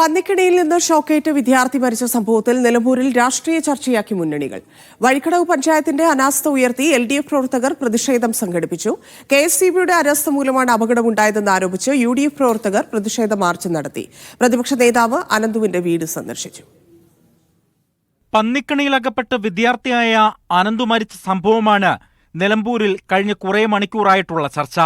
പന്നിക്കിണിയിൽ നിന്ന് ഷോക്കേറ്റ് വിദ്യാർത്ഥി മരിച്ച സംഭവത്തിൽ നിലമ്പൂരിൽ രാഷ്ട്രീയ ചർച്ചയാക്കി മുന്നണികൾ. വഴിക്കടവ് പഞ്ചായത്തിന്റെ അനാസ്ഥ ഉയർത്തി LDF പ്രവർത്തകർ പ്രതിഷേധം സംഘടിപ്പിച്ചു. KSCBയുടെ അനാസ്ഥ മൂലമാണ് അപകടമുണ്ടായതെന്ന് ആരോപിച്ച് UDF പ്രവർത്തകർ പ്രതിഷേധ മാർച്ച് നടത്തി. പ്രതിപക്ഷ നേതാവ് അനന്തുവിന്റെ വീട് സന്ദർശിച്ചു. പന്നിക്കിണിയിലകപ്പെട്ട് വിദ്യാർത്ഥിയായ അനന്തു മരിച്ച സംഭവമാണ് നിലമ്പൂരിൽ കഴിഞ്ഞ കുറേ മണിക്കൂറായിട്ടുള്ള ചർച്ച.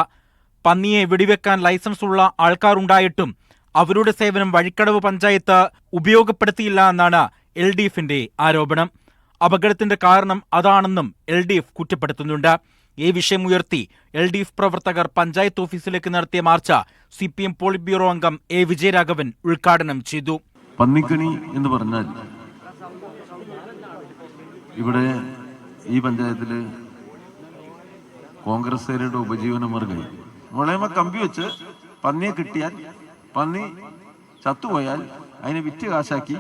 പന്നിയെ വെടിവെക്കാൻ ലൈസൻസുള്ള ആൾക്കാരുണ്ടായിട്ടും അവരുടെ സേവനം വഴിക്കടവ് പഞ്ചായത്ത് ഉപയോഗപ്പെടുത്തിയില്ല എന്നാണ് LDFന്റെ ആരോപണം. അപകടത്തിന്റെ കാരണം അതാണെന്നും LDF കുറ്റപ്പെടുത്തുന്നുണ്ട്. ഈ വിഷയം ഉയർത്തി LDF പ്രവർത്തകർ പഞ്ചായത്ത് ഓഫീസിലേക്ക് നടത്തിയ മാർച്ച് CPM പോളിറ്റ് ബ്യൂറോ അംഗം A. വിജയരാഘവൻ ഉദ്ഘാടനം ചെയ്തു. പന്നിക്കണി എന്ന് പറഞ്ഞാൽ ഇവിടെ ഈ പഞ്ചായത്തില് കോൺഗ്രസ്സുകാരുടെ ഉപജീവന മാർഗം മുളയമ കമ്പി വെച്ച് പന്നിയെ കിട്ടിയാൽ പന്നി ചത്തുപോയാൽ അതിനെ വിറ്റ് കാശാക്കി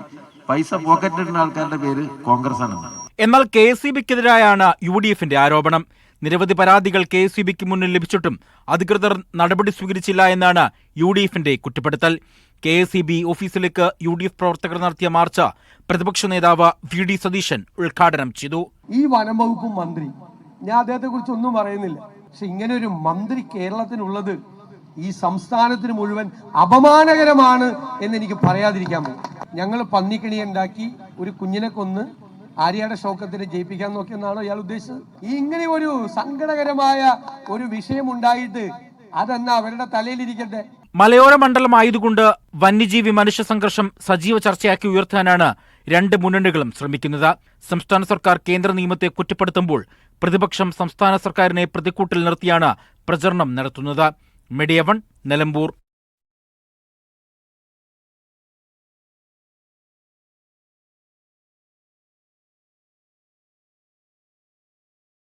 പൈസ പോക്കറ്റിടുന്ന ആൾക്കാരുടെ പേര് കോൺഗ്രസ് ആണ്. എന്നാൽ KSCBക്കെതിരായാണ് UDFന്റെ ആരോപണം. നിരവധി പരാതികൾ KSCBക്ക് മുന്നിൽ ലഭിച്ചിട്ടും അധികൃതർ നടപടി സ്വീകരിച്ചില്ല എന്നാണ് UDFന്റെ കുറ്റപ്പെടുത്തൽ. KSCB ഓഫീസിലേക്ക് UDF പ്രവർത്തകർ നടത്തിയ മാർച്ച് പ്രതിപക്ഷ നേതാവ് VD സതീശൻ ഉദ്ഘാടനം ചെയ്തു. ഈ വനം വകുപ്പ് മന്ത്രി, ഞാൻ അദ്ദേഹത്തെ കുറിച്ച് ഒന്നും പറയുന്നില്ല, പക്ഷെ ഇങ്ങനെ ഒരു മന്ത്രി കേരളത്തിനുള്ളത് ഈ സംസ്ഥാനത്തിന് മുഴുവൻ അപമാനകരമാണ് എന്നെനിക്ക് പറയാതിരിക്കാൻ പറ്റും. ഞങ്ങൾ പന്നിക്കിണി ഉണ്ടാക്കി ഒരു കുഞ്ഞിനെ കൊന്ന് ആര്യാടെ ഷൗക്കത്തിനെ ജയിപ്പിക്കാൻ നോക്കിയെന്നാണോ ഇയാൾ ഉദ്ദേശിച്ചത്? ഈ ഇങ്ങനെ ഒരു സങ്കടകരമായ ഒരു വിഷയം ഉണ്ടായിട്ട് അതെന്നാ അവരുടെ തലയിലിരിക്കട്ടെ. മലയോര മണ്ഡലമായതുകൊണ്ട് വന്യജീവി മനുഷ്യ സംഘർഷം സജീവ ചർച്ചയാക്കി ഉയർത്താനാണ് രണ്ട് മുന്നണികളും ശ്രമിക്കുന്നത്. സംസ്ഥാന സർക്കാർ കേന്ദ്ര നിയമത്തെ കുറ്റപ്പെടുത്തുമ്പോൾ പ്രതിപക്ഷം സംസ്ഥാന സർക്കാരിനെ പ്രതിക്കൂട്ടിൽ നിർത്തിയാണ് പ്രചരണം നടത്തുന്നത്. മീഡിയ 1 നിലമ്പൂർ.